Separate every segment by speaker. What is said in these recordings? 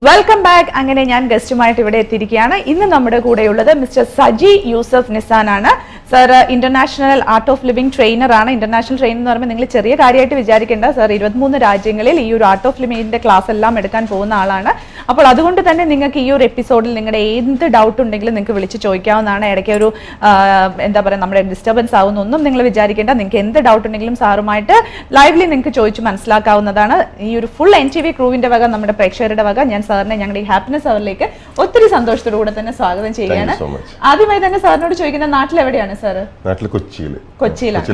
Speaker 1: Welcome back. അങ്ങനെ ഞാൻ ഗസ്റ്റുമായിട്ട് ഇവിടെ എത്തിയിരിക്കുകയാണ്. ഇന്ന് നമ്മുടെ കൂടെയുള്ളത് മിസ്റ്റർ സജി യൂസഫ് നിസാൻ ആണ്. Sir international art of living trainer ആണ്. ഇന്റർനാഷണൽ ട്രെയിനർ എന്ന് പറയുമ്പോൾ നിങ്ങൾ ചെറിയ കാര്യമായിട്ട് വിചാരിക്കേണ്ട. സർ 23 രാജ്യങ്ങളിൽ ഈ ഒരു ആർട്ട് ഓഫ് ലിവിംഗിന്റെ ക്ലാസ് എല്ലാം എടുക്കാൻ പോകുന്ന ആളാണ്. അപ്പോൾ അതുകൊണ്ട് തന്നെ നിങ്ങൾക്ക് ഈ ഒരു എപ്പിസോഡിൽ നിങ്ങളുടെ എന്ത് ഡൗട്ട് ഉണ്ടെങ്കിലും നിങ്ങൾക്ക് വിളിച്ച് ചോദിക്കാവുന്നതാണ്. ഇടയ്ക്ക് ഒരു എന്താ പറയുക, നമ്മുടെ ഡിസ്റ്റർബൻസ് ആവുന്നൊന്നും നിങ്ങൾ വിചാരിക്കേണ്ട. നിങ്ങൾക്ക് എന്ത് ഡൗട്ട് ഉണ്ടെങ്കിലും സാറുമായിട്ട് ലൈവ്ലി നിങ്ങൾക്ക് ചോദിച്ച് മനസ്സിലാക്കാവുന്നതാണ്. ഈ ഒരു ഫുൾ NTV ക്രൂവിന്റെ വക, നമ്മുടെ പ്രേക്ഷകരുടെ വക, ഞാൻ സാറിനെ ഞങ്ങളുടെ ഈ ഹാപ്പിനെസ് അവറിലേക്ക് ഒത്തിരി സന്തോഷത്തോടു കൂടെ തന്നെ സ്വാഗതം ചെയ്യുകയാണ്. ആദ്യമായി തന്നെ സാറിനോട് ചോദിക്കുന്ന, നാട്ടിൽ എവിടെയാണ് സാർ?
Speaker 2: നാട്ടിൽ
Speaker 1: കൊച്ചിയിലാണ്.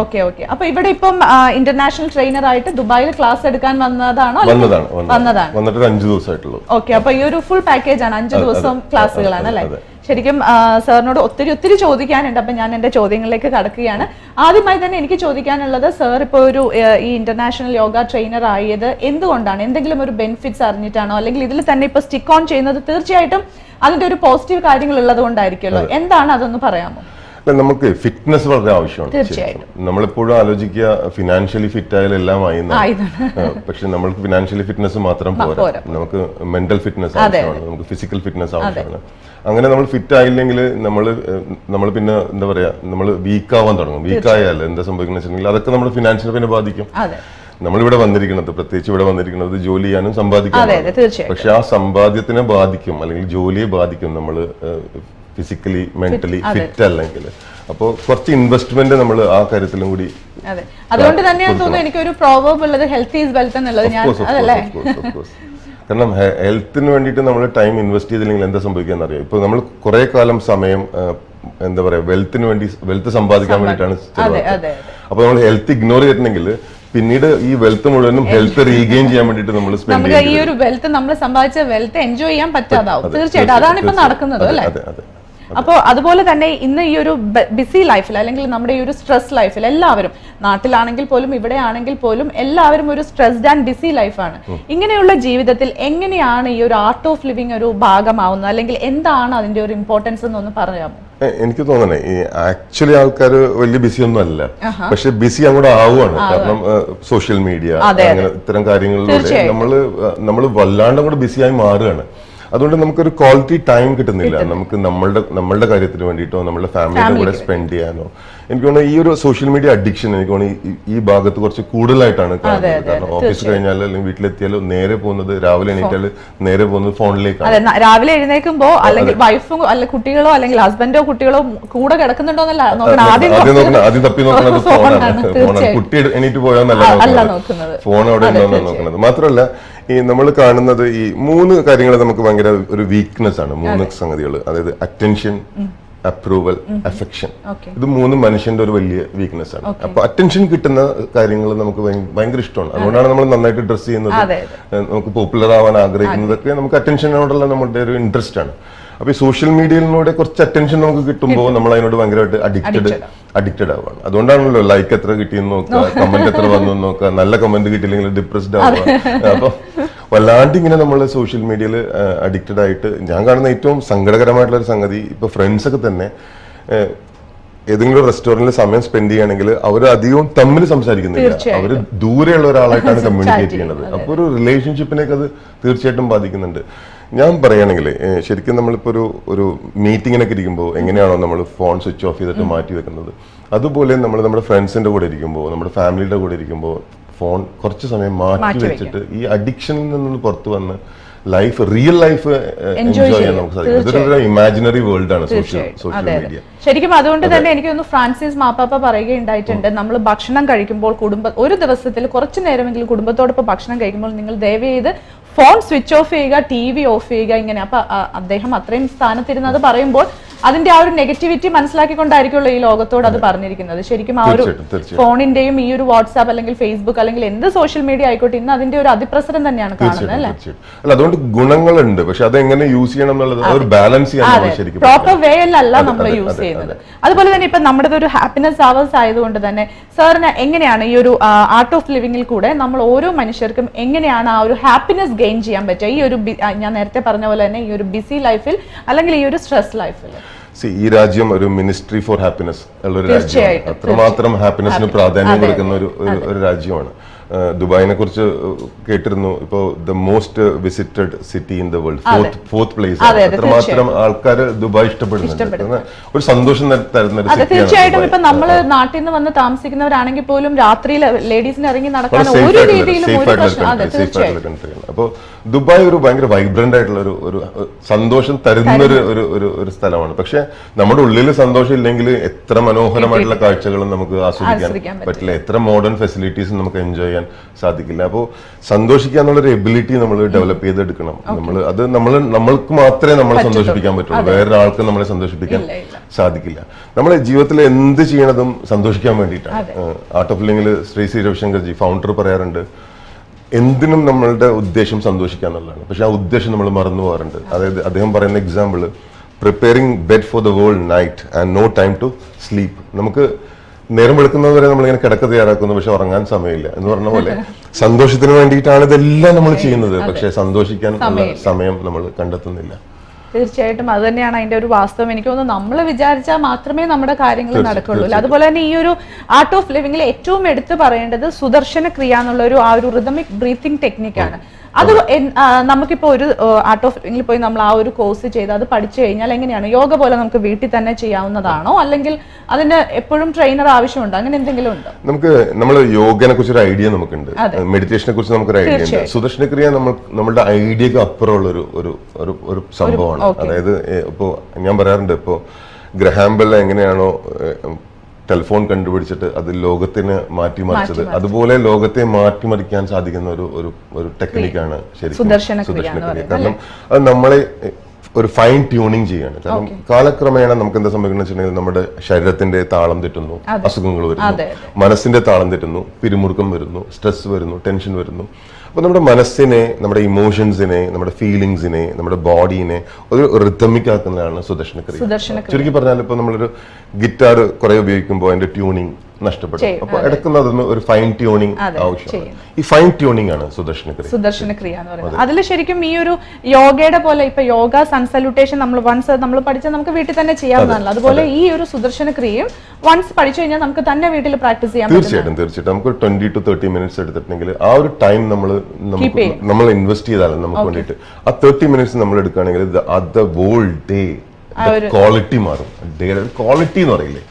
Speaker 1: ഓക്കെ. അപ്പൊ ഇവിടെ ഇപ്പം ഇന്റർനാഷണൽ ട്രെയിനർ ആയിട്ട് ദുബായിൽ ക്ലാസ് എടുക്കാൻ വന്നതാണോ?
Speaker 2: വന്നതാണ്.
Speaker 1: ഓക്കെ. അപ്പൊ ഈ ഒരു ഫുൾ പാക്കേജ് ആണ്, 5 ദിവസം ക്ലാസ്സുകളാണ് അല്ലെ? ശരിക്കും സാറിനോട് ഒത്തിരി ചോദിക്കാനുണ്ട്. അപ്പൊ ഞാൻ എന്റെ ചോദ്യങ്ങളിലേക്ക് കടക്കുകയാണ്. ആദ്യമായി തന്നെ എനിക്ക് ചോദിക്കാനുള്ളത്, സാർ ഇപ്പോൾ ഒരു ഈ ഇന്റർനാഷണൽ യോഗ ട്രെയിനർ ആയത് എന്തുകൊണ്ടാണ്? എന്തെങ്കിലും ഒരു ബെനിഫിറ്റ്സ് അറിഞ്ഞിട്ടാണോ, അല്ലെങ്കിൽ ഇതിൽ തന്നെ ഇപ്പൊ സ്റ്റിക്ക് ഓൺ ചെയ്യുന്നത് തീർച്ചയായിട്ടും അതിന്റെ ഒരു പോസിറ്റീവ് കാര്യങ്ങൾ ഉള്ളത് കൊണ്ടായിരിക്കുമല്ലോ. എന്താണ് അതൊന്ന് പറയാമോ?
Speaker 2: നമുക്ക് ഫിറ്റ്നസ് വളരെ ആവശ്യമാണ്. നമ്മളെപ്പോഴും ആലോചിക്കുക ഫിനാൻഷ്യലി ഫിറ്റ് ആയാലും എല്ലാം ആയി, പക്ഷെ നമ്മൾക്ക് ഫിനാൻഷ്യലി ഫിറ്റ്നസ് മാത്രം പോരാ. നമുക്ക് മെന്റൽ ഫിറ്റ്നസ് ആവശ്യമാണ്, നമുക്ക് ഫിസിക്കൽ ഫിറ്റ്നസ് ആവശ്യമാണ്. അങ്ങനെ നമ്മൾ ഫിറ്റ് ആയില്ലെങ്കിൽ നമ്മൾ പിന്നെ എന്താ പറയാ, നമ്മൾ വീക്ക് ആവാൻ തുടങ്ങും. വീക്ക് ആയാൽ എന്താ സംഭവിക്കുന്നത് വെച്ചിട്ടുണ്ടെങ്കിൽ അതൊക്കെ നമ്മുടെ ഫിനാൻഷ്യൽ പിന്നെ ബാധിക്കും. നമ്മളിവിടെ വന്നിരിക്കുന്നത്, പ്രത്യേകിച്ച് ഇവിടെ വന്നിരിക്കുന്നത് ജോലി ചെയ്യാനും സമ്പാദിക്കാനും, പക്ഷെ ആ സമ്പാദ്യത്തിനെ ബാധിക്കും, അല്ലെങ്കിൽ ജോലിയെ ബാധിക്കും നമ്മൾ ഫിസിക്കലി മെന്റലി ഫിറ്റ് അല്ലെങ്കിൽ. അപ്പോൾ കുറച്ച് ഇൻവെസ്റ്റ്മെന്റ് നമ്മൾ ആ കാര്യത്തിലും കൂടി.
Speaker 1: അതുകൊണ്ട് തന്നെയാണ് തോന്നുന്നു എനിക്കൊരു പ്രോവർബ് ഉള്ളത്, ഹെൽത്ത് ഈസ് വെൽത്ത് എന്നുള്ളത്.
Speaker 2: കാരണം ഹെൽത്തിന് വേണ്ടിയിട്ട് നമ്മൾ ടൈം ഇൻവെസ്റ്റ് ചെയ്തില്ലെങ്കിൽ എന്താ സംഭവിക്കാന്ന് അറിയാം. ഇപ്പൊ നമ്മൾ കുറെ കാലം സമയം എന്താ പറയാ വെൽത്ത് സമ്പാദിക്കാൻ വേണ്ടിയിട്ടാണ് ചെലവാക്കുന്നത്. അപ്പൊ നമ്മൾ ഹെൽത്ത് ഇഗ്നോർ ചെയ്തിട്ടുണ്ടെങ്കിൽ പിന്നീട് ഈ വെൽത്ത് മുഴുവനും ഹെൽത്ത് റീഗെയിൻ ചെയ്യാൻ വേണ്ടിയിട്ട് നമ്മൾ സ്പെൻഡ് ചെയ്യും.
Speaker 1: ഈ ഒരു വെൽത്ത്, നമ്മൾ സമ്പാദിച്ച വെൽത്ത് എൻജോയ് ചെയ്യാൻ പറ്റാതാവും. തീർച്ചയായിട്ടും അതാണ് ഇപ്പൊ നടക്കുന്നത് അല്ലേ? അപ്പോൾ അതുപോലെ തന്നെ ഇന്ന് ഈ ഒരു ബിസി ലൈഫിൽ, അല്ലെങ്കിൽ നമ്മുടെ ഈ ഒരു സ്ട്രെസ് ലൈഫിൽ എല്ലാവരും, നാട്ടിലാണെങ്കിൽ പോലും ഇവിടെ ആണെങ്കിൽ പോലും എല്ലാവരും ഒരു സ്ട്രെസ്ഡ് ആൻഡ് ബിസി ലൈഫാണ്. ഇങ്ങനെയുള്ള ജീവിതത്തിൽ എങ്ങനെയാണ് ഈ ഒരു ആർട്ട് ഓഫ് ലിവിംഗ് ഒരു ഭാഗമാവുന്നത്, അല്ലെങ്കിൽ എന്താണ് അതിന്റെ ഒരു ഇമ്പോർട്ടൻസ് എന്നൊന്ന് പറയാമോ?
Speaker 2: എനിക്ക് തോന്നണേ, ഈ ആക്ച്വലി ആൾക്കാർ വലിയ ബിസി ഒന്നും അല്ല, പക്ഷെ ബിസി അങ്ങോട്ട് ആവുകയാണ്. കാരണം സോഷ്യൽ മീഡിയ അങ്ങനെ ഇത്തരം കാര്യങ്ങളിലൂടെ നമ്മള് വല്ലാണ്ട് അങ്ങോട്ട് ബിസിയായി മാറുകയാണ്. അതുകൊണ്ട് നമുക്കൊരു ക്വാളിറ്റി ടൈം കിട്ടുന്നില്ല. നമുക്ക് നമ്മളുടെ കാര്യത്തിന് വേണ്ടിയിട്ടോ നമ്മളുടെ ഫാമിലിയുടെ കൂടെ സ്പെൻഡ് ചെയ്യാനോ. എനിക്ക് തോന്നുന്നു ഈ ഒരു സോഷ്യൽ മീഡിയ അഡിക്ഷൻ എനിക്ക് തോന്നുന്നു ഈ ഭാഗത്ത് കുറച്ച് കൂടുതലായിട്ടാണ് കാണുന്നത്. കാരണം ഓഫീസ് കഴിഞ്ഞാൽ അല്ലെങ്കിൽ വീട്ടിലെത്തിയാലും നേരെ പോകുന്നത്, രാവിലെ എണീറ്റാൽ നേരെ പോകുന്നത് ഫോണിലേക്കാണ്.
Speaker 1: രാവിലെ എഴുന്നേൽക്കുമ്പോ അല്ലെങ്കിൽ വൈഫും അല്ലെങ്കിൽ കുട്ടികളോ അല്ലെങ്കിൽ ഹസ്ബൻഡോ കുട്ടികളോ കൂടെ കിടക്കുന്നുണ്ടോ
Speaker 2: ആദ്യം തപ്പി നോക്കുന്നത് ഫോണാണ്. കുട്ടി എണീറ്റ് പോയാന്നല്ല നോക്കുന്നത്, ഫോൺ അവിടെ ഉണ്ടോന്നാണ് നോക്കുന്നത്. മാത്രമല്ല ഈ നമ്മൾ കാണുന്നത് ഈ 3 കാര്യങ്ങൾ നമുക്ക് ഭയങ്കര ഒരു വീക്ക്നെസ് ആണ്. 3 സംഗതികൾ, അതായത് അറ്റൻഷൻ, അപ്രൂവൽ, അഫെക്ഷൻ. ഇത് 3 മനുഷ്യന്റെ ഒരു വലിയ വീക്ക്നെസ് ആണ്. അപ്പൊ അറ്റൻഷൻ കിട്ടുന്ന കാര്യങ്ങൾ നമുക്ക് ഭയങ്കര ഇഷ്ടമാണ്. അതുകൊണ്ടാണ് നമ്മൾ നന്നായിട്ട് ഡ്രസ് ചെയ്യുന്നത്, നമുക്ക് പോപ്പുലർ ആവാൻ ആഗ്രഹിക്കുന്നതൊക്കെ നമുക്ക് അറ്റൻഷനോടുള്ള നമ്മുടെ ഒരു ഇൻട്രസ്റ്റ് ആണ്. അപ്പൊ ഈ സോഷ്യൽ മീഡിയയിലൂടെ കുറച്ച് അറ്റൻഷൻ നമുക്ക് കിട്ടുമ്പോൾ നമ്മൾ അതിനോട് ഭയങ്കരമായിട്ട് അഡിക്റ്റഡ് ആവാണ്. അതുകൊണ്ടാണല്ലോ ലൈക്ക് എത്ര കിട്ടിയെന്ന് നോക്കുക, കമന്റ് എത്ര വന്നു നോക്കുക, നല്ല കമന്റ് കിട്ടിയില്ലെങ്കിൽ ഡിപ്രസ്ഡ് ആവുക. അപ്പൊ വല്ലാണ്ട് ഇങ്ങനെ നമ്മൾ സോഷ്യൽ മീഡിയയിൽ അഡിക്റ്റഡ് ആയിട്ട് ഞാൻ കാണുന്ന ഏറ്റവും സങ്കടകരമായിട്ടുള്ള ഒരു സംഗതി, ഇപ്പൊ ഫ്രണ്ട്സ് ഒക്കെ തന്നെ ഏതെങ്കിലും റെസ്റ്റോറന്റിൽ സമയം സ്പെൻഡ് ചെയ്യുകയാണെങ്കിൽ അവർ അധികവും തമ്മിൽ സംസാരിക്കുന്നില്ല, അവർ ദൂരെയുള്ള ഒരാളായിട്ടാണ് കമ്മ്യൂണിക്കേറ്റ് ചെയ്യുന്നത്. അപ്പോൾ ഒരു റിലേഷൻഷിപ്പിനൊക്കെ അത് തീർച്ചയായിട്ടും ബാധിക്കുന്നുണ്ട്. ഞാൻ പറയുകയാണെങ്കിൽ ശരിക്കും നമ്മളിപ്പോൾ ഒരു മീറ്റിങ്ങിനൊക്കെ ഇരിക്കുമ്പോൾ എങ്ങനെയാണോ നമ്മൾ ഫോൺ സ്വിച്ച് ഓഫ് ചെയ്തിട്ട് മാറ്റി വെക്കുന്നത്, അതുപോലെ നമ്മൾ നമ്മുടെ ഫ്രണ്ട്സിന്റെ കൂടെ ഇരിക്കുമ്പോൾ, നമ്മുടെ ഫാമിലിയുടെ കൂടെ ഇരിക്കുമ്പോൾ ഫോൺ കുറച്ച് സമയം മാറ്റി വെച്ചിട്ട് ഈ അഡിക്ഷനിൽ നിന്ന് പുറത്തു വന്ന് റിയൽ ലൈഫ് എൻജോയ് ചെയ്യാൻ നമുക്ക് സാധിക്കും. ഇതൊരു ഇമാജിനറി വേൾഡ് ആണ് സോഷ്യൽ മീഡിയ.
Speaker 1: ശരിക്കും അതുകൊണ്ട് തന്നെ എനിക്ക് തോന്നുന്നു ഫ്രാൻസിസ് മാപ്പാപ്പ പറയുകയുണ്ടായിട്ടുണ്ട്, നമ്മൾ ഭക്ഷണം കഴിക്കുമ്പോൾ ഒരു ദിവസത്തിൽ കുറച്ചു നേരമെങ്കിലും കുടുംബത്തോടൊപ്പം ഭക്ഷണം കഴിക്കുമ്പോൾ നിങ്ങൾ ദയവ് ചെയ്ത് ഫോൺ സ്വിച്ച് ഓഫ് ചെയ്യുക, TV ഓഫ് ചെയ്യുക. ഇങ്ങനെ അപ്പൊ അദ്ദേഹം അത്രയും സ്ഥാനത്തിരുന്നത് പറയുമ്പോൾ അതിന്റെ ആ ഒരു നെഗറ്റിവിറ്റി മനസ്സിലാക്കിക്കൊണ്ടായിരിക്കുമല്ലോ ഈ ലോകത്തോട് അത് പറഞ്ഞിരിക്കുന്നത്. ശരിക്കും ആ ഒരു ഫോണിന്റെയും ഈ ഒരു വാട്സാപ്പ് അല്ലെങ്കിൽ ഫേസ്ബുക്ക് അല്ലെങ്കിൽ എന്ത് സോഷ്യൽ മീഡിയ ആയിക്കോട്ടെ, ഇന്ന് അതിന്റെ ഒരു അതിപ്രസരം തന്നെയാണ് കാണുന്നത് അല്ലേ?
Speaker 2: അതുകൊണ്ട് ഗുണങ്ങളുണ്ട്, പക്ഷെ അതെങ്ങനെ യൂസ് ചെയ്യണം എന്നുള്ളത് ഒരു ബാലൻസ് ചെയ്യാൻ
Speaker 1: പ്രോപ്പർ വേ അല്ല നമ്മൾ യൂസ് ചെയ്യുന്നത്. അതുപോലെ തന്നെ ഇപ്പൊ നമ്മുടെ ഒരു ഹാപ്പിനെസ് അവേഴ്സ് ആയതുകൊണ്ട് തന്നെ സാറിന് എങ്ങനെയാണ് ഈ ഒരു ആർട്ട് ഓഫ് ലിവിംഗിൽ കൂടെ നമ്മൾ ഓരോ മനുഷ്യർക്കും എങ്ങനെയാണ് ആ ഒരു ഹാപ്പിനെസ് ഗെയിൻ ചെയ്യാൻ പറ്റുക, ഈ ഒരു ഞാൻ നേരത്തെ പറഞ്ഞ പോലെ തന്നെ ഈ ഒരു ബിസി ലൈഫിൽ അല്ലെങ്കിൽ ഈ ഒരു സ്ട്രെസ് ലൈഫിൽ?
Speaker 2: ഈ രാജ്യം ഒരു മിനിസ്ട്രി ഫോർ ഹാപ്പിനെസ് ഉള്ള ഒരു രാജ്യമാണ്. അത്രമാത്രം ഹാപ്പിനെസിന് പ്രാധാന്യം കൊടുക്കുന്ന ഒരു രാജ്യമാണ്. ദുബായിനെ കുറിച്ച് കേട്ടിരുന്നു. ഇപ്പോ the most visited city in the world, fourth place. അത്രമാത്രം ആൾക്കാർ ദുബായ് ഇഷ്ടപ്പെടുന്നുണ്ട്. ഒരു സന്തോഷം തരുന്ന ഒരു സിറ്റിയാണ്.
Speaker 1: തീർച്ചയായിട്ടും ഇപ്പൊ നമ്മള് നാട്ടിൽ നിന്ന് വന്ന് താമസിക്കുന്നവരാണെങ്കിൽ പോലും രാത്രിയിൽ ലേഡീസിന് ഇറങ്ങി നടക്കാൻ ഒരു രീതിയിലും
Speaker 2: അപ്പൊ ദുബായ് ഒരു ഭയങ്കര വൈബ്രന്റ് ആയിട്ടുള്ള ഒരു സന്തോഷം തരുന്ന ഒരു സ്ഥലമാണ്. പക്ഷെ നമ്മുടെ ഉള്ളിൽ സന്തോഷം ഇല്ലെങ്കിൽ എത്ര മനോഹരമായിട്ടുള്ള കാഴ്ചകളും നമുക്ക് ആസ്വദിക്കാൻ പറ്റില്ല, എത്ര മോഡേൺ ഫെസിലിറ്റീസും നമുക്ക് എൻജോയ് ചെയ്യാൻ സാധിക്കില്ല. അപ്പോൾ സന്തോഷിക്കുക എന്നുള്ള ഒരു എബിലിറ്റി നമ്മൾ ഡെവലപ്പ് ചെയ്തെടുക്കണം. നമ്മൾക്ക് മാത്രമേ നമ്മളെ സന്തോഷിപ്പിക്കാൻ പറ്റുള്ളൂ, വേറൊരാൾക്ക് നമ്മളെ സന്തോഷിപ്പിക്കാൻ സാധിക്കില്ല. നമ്മുടെ ജീവിതത്തിൽ എന്ത് ചെയ്യണതും സന്തോഷിക്കാൻ വേണ്ടിയിട്ടാണ്. ആർട്ട് ഓഫ് ലിവിംഗിൽ ശ്രീ രവിശങ്കർജി ഫൗണ്ടർ പറയാറുണ്ട്, എന്തിനും നമ്മളുടെ ഉദ്ദേശം സന്തോഷിക്കുക എന്നുള്ളതാണ്. പക്ഷെ ആ ഉദ്ദേശം നമ്മൾ മറന്നു പോകാറുണ്ട്. അതായത് അദ്ദേഹം പറയുന്ന example, preparing bed for the world night and no time to sleep. നമുക്ക് നേരം വെളുക്കുന്നവരെ നമ്മളിങ്ങനെ കിടക്ക തയ്യാറാക്കുന്നു, പക്ഷെ ഉറങ്ങാൻ സമയമില്ല എന്ന് പറഞ്ഞ പോലെ സന്തോഷത്തിന് വേണ്ടിയിട്ടാണ് ഇതെല്ലാം നമ്മൾ ചെയ്യുന്നത്. പക്ഷെ സന്തോഷിക്കാൻ സമയം നമ്മൾ കണ്ടെത്തുന്നില്ല.
Speaker 1: തീർച്ചയായിട്ടും അത് തന്നെയാണ് അതിന്റെ ഒരു വാസ്തവം. എനിക്ക് തോന്നുന്നു നമ്മൾ വിചാരിച്ചാൽ മാത്രമേ നമ്മുടെ കാര്യങ്ങൾ നടക്കുള്ളൂ. അതുപോലെ തന്നെ ഈ ഒരു ആർട്ട് ഓഫ് ലിവിംഗിൽ ഏറ്റവും എടുത്തു പറയേണ്ടത് സുദർശന ക്രിയ എന്നുള്ള ആ ഒരു റിതമിക് ബ്രീത്തിങ് ടെക്നിക്കാണ്. അത് നമുക്കിപ്പോ ഒരു ആർട്ട് ഓഫ് ലിവിംഗിൽ പോയി നമ്മൾ ആ ഒരു കോഴ്സ് ചെയ്ത് അത് പഠിച്ചു കഴിഞ്ഞാൽ എങ്ങനെയാണ് യോഗ പോലെ നമുക്ക് വീട്ടിൽ തന്നെ ചെയ്യാവുന്നതാണോ, അല്ലെങ്കിൽ അതിന് എപ്പോഴും ട്രെയിനർ ആവശ്യമുണ്ടോ, അങ്ങനെ എന്തെങ്കിലും ഉണ്ടോ?
Speaker 2: നമുക്ക് നമ്മൾ യോഗനെ കുറിച്ച് ഒരു ഐഡിയ നമുക്കുണ്ട്, മെഡിറ്റേഷനെ കുറിച്ച് നമുക്കൊരു ഐഡിയ ഉണ്ട്. സുദർശന ക്രിയ നമ്മളുടെ ഐഡിയക്ക് അപ്പുറമുള്ള ഒരു സംഭവമാണ്. അതായത് ഇപ്പോ ഞാൻ പറയാറുണ്ട്, ഇപ്പോ ഗ്രഹാം ബെൽ എങ്ങനെയാണോ ടെലിഫോൺ കണ്ടുപിടിച്ചിട്ട് അത് ലോകത്തിന് മാറ്റിമറിച്ചത്, അതുപോലെ ലോകത്തെ മാറ്റിമറിക്കാൻ സാധിക്കുന്ന ഒരു ടെക്നിക്കാണ് ശരിക്കും സുദർശന ക്രിയ. കാരണം അത് നമ്മളെ ഒരു ഫൈൻ ട്യൂണിങ് ചെയ്യാണ്. കാരണം കാലക്രമേണ നമുക്ക് എന്താ സംഭവിക്കുന്നത് വെച്ചിട്ടുണ്ടെങ്കിൽ നമ്മുടെ ശരീരത്തിന്റെ താളം തെറ്റുന്നു, അസുഖങ്ങൾ വരുന്നു, മനസ്സിന്റെ താളം തെറ്റുന്നു, പിരിമുറുക്കം വരുന്നു, സ്ട്രെസ് വരുന്നു, ടെൻഷൻ വരുന്നു. അപ്പൊ നമ്മുടെ മനസ്സിനെ, നമ്മുടെ ഇമോഷൻസിനെ, നമ്മുടെ ഫീലിങ്സിനെ, നമ്മുടെ ബോഡീനെ ഒരു റിതമിക് ആക്കുന്നതാണ് സുദർശന ക്രിയ. ചുരുക്കി പറഞ്ഞാൽ ഇപ്പൊ നമ്മളൊരു ഗിറ്റാർ കുറെ ഉപയോഗിക്കുമ്പോൾ അതിന്റെ ട്യൂണിങ് നഷ്ടപ്പെടും. അപ്പൊ ഇടയ്ക്കുന്നതൊന്ന് ഒരു ഫൈൻ ട്യൂണിങ് ആവശ്യമാണ്. ഈ ഫൈൻ ട്യൂണിംഗ് ആണ് സുദർശന ക്രിയ എന്ന് പറയുന്നത്.
Speaker 1: അതിൽ ശരിക്കും ഈ ഒരു യോഗയുടെ പോലെ ഇപ്പൊ യോഗ സൺസല്യൂട്ടേഷൻ നമ്മൾ വൺസ് നമ്മൾ പഠിച്ചാൽ നമുക്ക് വീട്ടിൽ തന്നെ ചെയ്യാവുന്നതല്ല. അതുപോലെ ഈ ഒരു സുദർശന ക്രിയയും വൺസ് പഠിച്ചു കഴിഞ്ഞാൽ നമുക്ക് തന്നെ വീട്ടിൽ പ്രാക്ടീസ് ചെയ്യാം.
Speaker 2: തീർച്ചയായിട്ടും നമുക്ക് 20 to 30 മിനിറ്റ്സ് എടുത്തിട്ടുണ്ടെങ്കിൽ ആ ഒരു ടൈം നമ്മൾ ഇൻവെസ്റ്റ് ചെയ്താലും നമുക്ക് വേണ്ടിയിട്ട് ആ 30 മിനിറ്റ്സ് നമ്മൾ എടുക്കുകയാണെങ്കിൽ ദ ഹോൾ ഡേ ക്വാളിറ്റി മാറും. ഡേയുടെ ക്വാളിറ്റി എന്ന് പറയില്ലേ,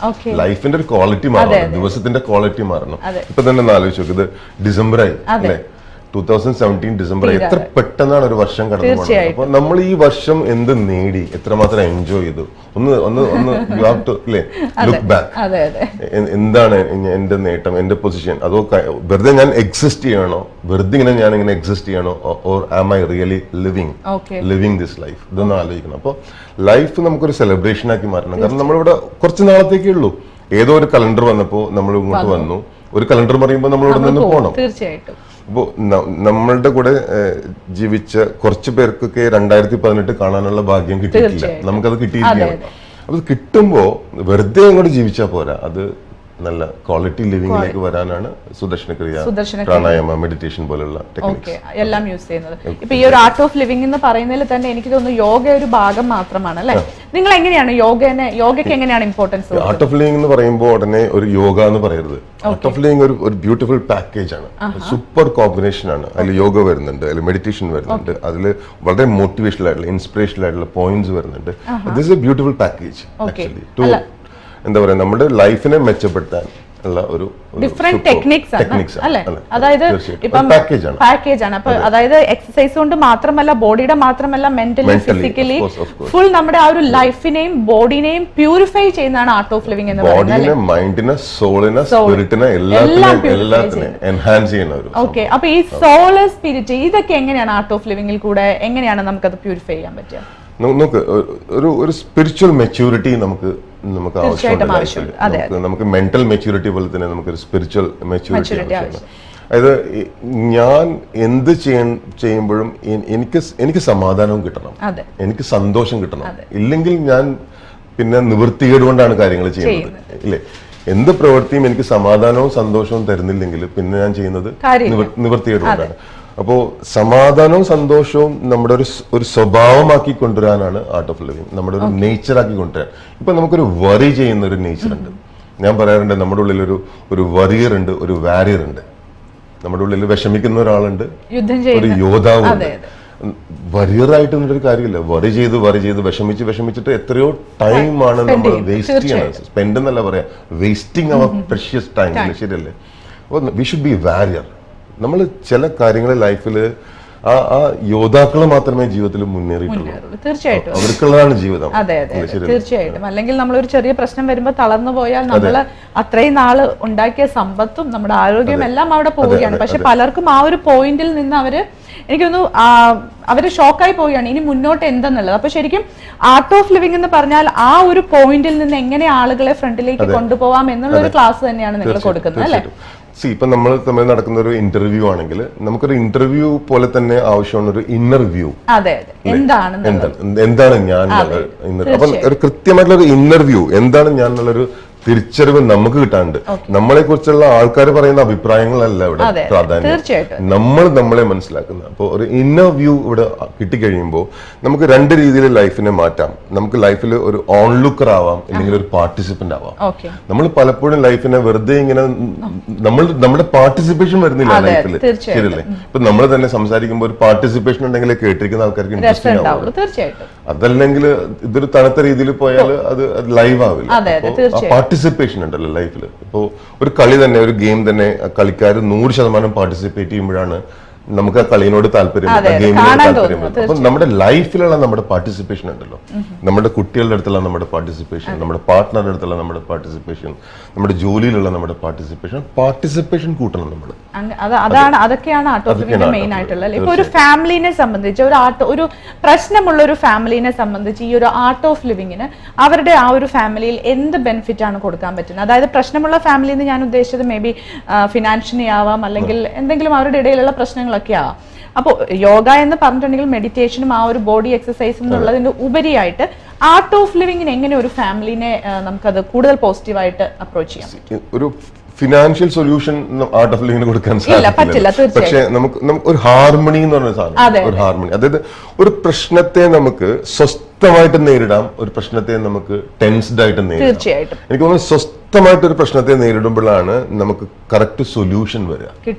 Speaker 2: ലൈഫിന്റെ ഒരു ക്വാളിറ്റി മാറണം, ദിവസത്തിന്റെ ക്വാളിറ്റി മാറണം. ഇപ്പൊ തന്നെ ആലോചിച്ച് നോക്ക്, ഇത് ഡിസംബറായി അല്ലെ, 2017 ഡിസംബർ. എത്ര പെട്ടെന്നാണ് ഒരു വർഷം കടന്നു പോകുന്നത്. അപ്പൊ നമ്മൾ ഈ വർഷം എന്ത് നേടി, എത്രമാത്രം എൻജോയ് ചെയ്തു, ഒന്ന് you have to look back. എന്താണ് എന്റെ നേട്ടം, എന്റെ പൊസിഷൻ, അതോ വെറുതെ ഞാൻ എക്സിസ്റ്റ് ചെയ്യണോ, വെറുതെ ഇങ്ങനെ ഞാൻ ഇങ്ങനെ എക്സിസ്റ്റ് ചെയ്യണോ, or am I really living this life, ഇതൊന്നും ആലോചിക്കണം. അപ്പോൾ ലൈഫ് നമുക്കൊരു സെലിബ്രേഷൻ ആക്കി മാറ്റണം. കാരണം നമ്മളിവിടെ കുറച്ച് നാളത്തേക്കേ ഉള്ളൂ. ഏതോ ഒരു കലണ്ടർ വന്നപ്പോൾ നമ്മൾ ഇങ്ങോട്ട് വന്നു. ഒരു കലണ്ടർ പറയുമ്പോൾ നമ്മൾ ഇവിടെ നിന്ന് പോകണം.
Speaker 1: തീർച്ചയായിട്ടും.
Speaker 2: അപ്പോൾ നമ്മളുടെ കൂടെ ജീവിച്ച കുറച്ച് പേർക്കൊക്കെ 2018 കാണാനുള്ള ഭാഗ്യം കിട്ടിയിട്ടില്ല, നമുക്കത് കിട്ടിയിരിക്കുകയാണ്. അപ്പൊ കിട്ടുമ്പോ വെറുതെ അങ്ങോട്ട് ജീവിച്ചാൽ പോരാ, അത് നല്ല ക്വാളിറ്റി ലിവിംഗിലേക്ക് വരാനാണ് സുദർശന ക്രിയ, പ്രാണായാമ, മെഡിറ്റേഷൻ പോലുള്ള ടെക്നിക്സ്
Speaker 1: എല്ലാം യൂസ് ചെയ്യുന്നത്. ഇപ്പൊ ഈ ഒരു ആർട്ട് ഓഫ് ലിവിംഗ് എന്ന് പറയുന്നതിൽ തന്നെ എനിക്ക് തോന്നുന്നു യോഗ ഒരു ഭാഗം മാത്രമാണ് അല്ലെ. നിങ്ങൾ എങ്ങനെയാണ് യോഗയ്ക്ക് എങ്ങനെയാണ് ഇമ്പോർട്ടൻസ്?
Speaker 2: ആർട്ട് ഓഫ് ലിവിംഗ് എന്ന് പറയുമ്പോൾ ഉടനെ ഒരു യോഗ എന്ന് പറയരുത്. ആർട്ട് ഓഫ് ലിവിംഗ് ഒരു ബ്യൂട്ടിഫുൾ പാക്കേജ് ആണ്, സൂപ്പർ കോമ്പിനേഷൻ ആണ്. അതിൽ യോഗ വരുന്നുണ്ട്, അതിൽ മെഡിറ്റേഷൻ വരുന്നുണ്ട്, അതിൽ വളരെ മോട്ടിവേഷണൽ ആയിട്ടുള്ള ഇൻസ്പിറേഷണൽ ആയിട്ടുള്ള പോയിന്റ്സ് വരുന്നുണ്ട്. This a beautiful package actually to എന്താ പറയാ, നമ്മുടെ ലൈഫിനെ മെച്ചപ്പെടുത്താൻ ഉള്ള ഒരു
Speaker 1: ഡിഫറെന്റ് ടെക്നിക്സ് അല്ലെ. അതായത് പാക്കേജ് ആണ്. അപ്പൊ അതായത് എക്സസൈസ് കൊണ്ട് മാത്രമല്ല, ബോഡിയുടെ മാത്രമല്ല, മെന്റലി ഫിസിക്കലി ഫുൾ നമ്മുടെ ആ ഒരു ലൈഫിനെയും ബോഡിനെയും പ്യൂരിഫൈ ചെയ്യുന്നതാണ് ആർട്ട് ഓഫ് ലിവിംഗ് എന്ന് പറയുന്നത്.
Speaker 2: മൈൻഡിനെ, സോളിനെ, സ്പിരിറ്റിനെ എല്ലാത്തിനെയും എൻഹാൻസ് ചെയ്യുന്ന ഒരു.
Speaker 1: ഓക്കെ, അപ്പൊ ഈ സോള്, സ്പിരിറ്റ്, ഇതൊക്കെ എങ്ങനെയാണ് ആർട്ട് ഓഫ് ലിവിംഗിൽ കൂടെ എങ്ങനെയാണ് നമുക്കത് പ്യൂരിഫൈ ചെയ്യാൻ പറ്റുക?
Speaker 2: നമുക്ക് ഒരു സ്പിരിച്വൽ മെച്യൂരിറ്റി നമുക്ക് ആവശ്യമുണ്ട്. നമുക്ക് മെന്റൽ മെച്യൂരിറ്റി പോലെ തന്നെ നമുക്കൊരു സ്പിരിച്വൽ മെച്യൂരിറ്റി ആവശ്യമാണ്. അതായത് ഞാൻ എന്ത് ചെയ്യുമ്പോഴും എനിക്ക് സമാധാനവും കിട്ടണം, എനിക്ക് സന്തോഷം കിട്ടണം. ഇല്ലെങ്കിൽ ഞാൻ പിന്നെ നിവൃത്തികേട് കൊണ്ടാണ് കാര്യങ്ങൾ ചെയ്യുന്നത് ഇല്ലേ. എന്ത് പ്രവൃത്തിയും എനിക്ക് സമാധാനവും സന്തോഷവും തരുന്നില്ലെങ്കിൽ പിന്നെ ഞാൻ ചെയ്യുന്നത് നിവൃത്തികേട് കൊണ്ടാണ്. അപ്പോൾ സമാധാനവും സന്തോഷവും നമ്മുടെ ഒരു സ്വഭാവമാക്കി കൊണ്ടുവരാനാണ് ആർട്ട് ഓഫ് ലിവിംഗ്, നമ്മുടെ ഒരു നേച്ചറാക്കി കൊണ്ടുവരാൻ. ഇപ്പൊ നമുക്കൊരു വറി ചെയ്യുന്ന ഒരു നേച്ചർ ഉണ്ട്. ഞാൻ പറയാറുണ്ട്, നമ്മുടെ ഉള്ളിൽ ഒരു വറിയർ ഉണ്ട്, ഒരു വാരിയർ ഉണ്ട്. നമ്മുടെ ഉള്ളിൽ വിഷമിക്കുന്ന ഒരാളുണ്ട്,
Speaker 1: യുദ്ധം
Speaker 2: ഒരു
Speaker 1: ചെയ്യുന്ന
Speaker 2: യോദ്ധാവുണ്ട്. വറിയറായിട്ടൊന്നും ഒരു കാര്യമില്ല. വറി ചെയ്ത് വിഷമിച്ചിട്ട് എത്രയോ ടൈമാണ് നമ്മൾ വേസ്റ്റ് ചെയ്യണം. സ്പെൻഡ് എന്നല്ല പറയാ, വേസ്റ്റിംഗ് അവർ പ്രഷ്യസ് ടൈം. ശരിയല്ലേ? അപ്പോൾ വി ഷുഡ് ബി വാരിയർ. നമ്മൾ ചില കാര്യങ്ങൾ ലൈഫിൽ ആ യോദ്ധാക്കൾ മാത്രമേ ജീവിതത്തിൽ മുന്നേറിയിട്ടുള്ളൂ.
Speaker 1: തീർച്ചയായിട്ടും
Speaker 2: അവർക്കുള്ളതാണ് ജീവിതം.
Speaker 1: അതെ അതെ തീർച്ചയായിട്ടും. അല്ലെങ്കിൽ നമ്മളൊരു ചെറിയ പ്രശ്നം വരുമ്പോൾ തളർന്നു പോയാൽ നമ്മൾ അത്രയും നാള് ഉണ്ടാക്കിയ സമ്പത്തും നമ്മുടെ ആരോഗ്യം എല്ലാം അവിടെ പോവുകയാണ്. പക്ഷെ പലർക്കും ആ ഒരു പോയിന്റിൽ നിന്ന് എനിക്കൊന്നു അവര് ഷോക്കായി പോവുകയാണ് ഇനി മുന്നോട്ട് എന്തെന്നുള്ളത്. അപ്പൊ ശരിക്കും ആർട്ട് ഓഫ് ലിവിംഗ് എന്ന് പറഞ്ഞാൽ ആ ഒരു പോയിന്റിൽ നിന്ന് എങ്ങനെ ആളുകളെ ഫ്രണ്ടിലേക്ക് കൊണ്ടുപോകാം എന്നുള്ള ഒരു ക്ലാസ് തന്നെയാണ് നിങ്ങൾ കൊടുക്കുന്നത് അല്ലെ?
Speaker 2: ഇപ്പൊ നമ്മൾ തമ്മിൽ നടക്കുന്ന ഒരു ഇന്റർവ്യൂ ആണെങ്കിൽ നമുക്കൊരു ഇന്റർവ്യൂ പോലെ തന്നെ ആവശ്യമാണ് ഒരു ഇന്നർ വ്യൂ. എന്താണ് ഞാൻ, അപ്പൊ ഒരു കൃത്യമായിട്ടുള്ള ഒരു ഇന്നർ വ്യൂ, എന്താണ് ഞാൻ എന്നുള്ളൊരു തിരിച്ചറിവ് നമുക്ക് കിട്ടാണ്ട് നമ്മളെ കുറിച്ചുള്ള ആൾക്കാർ പറയുന്ന അഭിപ്രായങ്ങളല്ല ഇവിടെ പ്രാധാന്യം, നമ്മൾ നമ്മളെ മനസ്സിലാക്കുന്നത്. അപ്പോൾ ഒരു ഇന്നർ വ്യൂ ഇവിടെ കിട്ടിക്കഴിയുമ്പോൾ നമുക്ക് രണ്ട് രീതിയിൽ ലൈഫിനെ മാറ്റാം. നമുക്ക് ലൈഫിൽ ഒരു ഓൺലുക്കർ ആവാം, അല്ലെങ്കിൽ ഒരു പാർട്ടിസിപ്പന്റ് ആവാം. നമ്മൾ പലപ്പോഴും ലൈഫിനെ വെറുതെ ഇങ്ങനെ നമ്മുടെ പാർട്ടിസിപ്പേഷൻ വരുന്നില്ല ലൈഫിൽ. ശരിയല്ലേ? ഇപ്പൊ നമ്മൾ തന്നെ സംസാരിക്കുമ്പോൾ ഒരു പാർട്ടിസിപ്പേഷൻ ഉണ്ടെങ്കിൽ കേട്ടിരിക്കുന്ന ആൾക്കാർക്ക് ഇൻട്രസ്റ്റിംഗ് ആവും. അതല്ലെങ്കിൽ ഇതൊരു തണുത്ത രീതിയിൽ പോയാൽ അത് ലൈവ് ആവില്ല. പാർട്ടിസിപ്പേഷൻ ഉണ്ടല്ലോ ലൈഫിൽ. ഇപ്പോൾ ഒരു കളി തന്നെ, ഒരു ഗെയിം തന്നെ കളിക്കാർ 100% പാർട്ടിസിപ്പേറ്റ് ചെയ്യുമ്പോഴാണ് നമുക്ക് ആ കളിയോട് താല്പര്യം, ഗെയിമിനോട് താല്പര്യം. അപ്പൊ നമ്മുടെ ലൈഫിലുള്ള നമ്മുടെ പാർട്ടിസിപ്പേഷൻ ഉണ്ടല്ലോ, നമ്മുടെ കുട്ടികളുടെ അടുത്തുള്ള നമ്മുടെ പാർട്ടിസിപ്പേഷൻ, നമ്മുടെ പാർട്ട്ണറുടെ അടുത്തുള്ള നമ്മുടെ പാർട്ടിസിപ്പേഷൻ, നമ്മുടെ ജോലിയിലുള്ള നമ്മുടെ പാർട്ടിസിപ്പേഷൻ കൂട്ടണം നമ്മൾ.
Speaker 1: അതൊക്കെയാണ് ആർട്ട് ഓഫ് ലിവിംഗിന്റെ മെയിൻ ആയിട്ടുള്ളത്. ഇപ്പൊ ഒരു ഫാമിലിനെ സംബന്ധിച്ച്, ഒരു പ്രശ്നമുള്ള ഒരു ഫാമിലിനെ സംബന്ധിച്ച് ഈ ഒരു ആർട്ട് ഓഫ് ലിവിംഗിന് അവരുടെ ആ ഒരു ഫാമിലിയിൽ എന്ത് ബെനിഫിറ്റ് ആണ് കൊടുക്കാൻ പറ്റുന്നത്? അതായത് പ്രശ്നമുള്ള ഫാമിലി എന്ന് ഞാൻ ഉദ്ദേശിച്ചത് മേ ബി ഫിനാൻഷ്യലി ആവാം, അല്ലെങ്കിൽ എന്തെങ്കിലും അവരുടെ ഇടയിലുള്ള പ്രശ്നങ്ങൾ. അപ്പോൾ യോഗ എന്ന് പറഞ്ഞിട്ടുണ്ടെങ്കിൽ മെഡിറ്റേഷനും ആ ഒരു ബോഡി എക്സസൈസും എന്നുള്ളതിന്റെ ഉപരിയായിട്ട് ആർട്ട് ഓഫ് ലിവിംഗിന് എങ്ങനെ ഒരു ഫാമിലിനെ നമുക്കത് കൂടുതൽ പോസിറ്റീവായിട്ട് അപ്രോച്ച് ചെയ്യാം?
Speaker 2: ഒരു ഫിനാൻഷ്യൽ സൊല്യൂഷൻ ആർട്ട് ഓഫ് ലിവിംഗിന് കൊടുക്കാൻ സാധിക്കില്ല. പക്ഷെ നമുക്ക് ഒരു ഹാർമണി എന്ന് പറഞ്ഞ സാധനം, ഒരു ഹാർമണി, അതായത് ഒരു പ്രശ്നത്തെ നമുക്ക് സ്വസ്ഥമായിട്ട് നേരിടാം, ഒരു പ്രശ്നത്തെ നമുക്ക് ടെൻസ്ഡ് ആയിട്ട് നേരിടാം.
Speaker 1: തീർച്ചയായിട്ടും
Speaker 2: എനിക്ക് തോന്നുന്നു സ്വസ്ഥമായിട്ട് ഒരു പ്രശ്നത്തെ നേരിടുമ്പോഴാണ് നമുക്ക് കറക്റ്റ് സൊല്യൂഷൻ വരിക.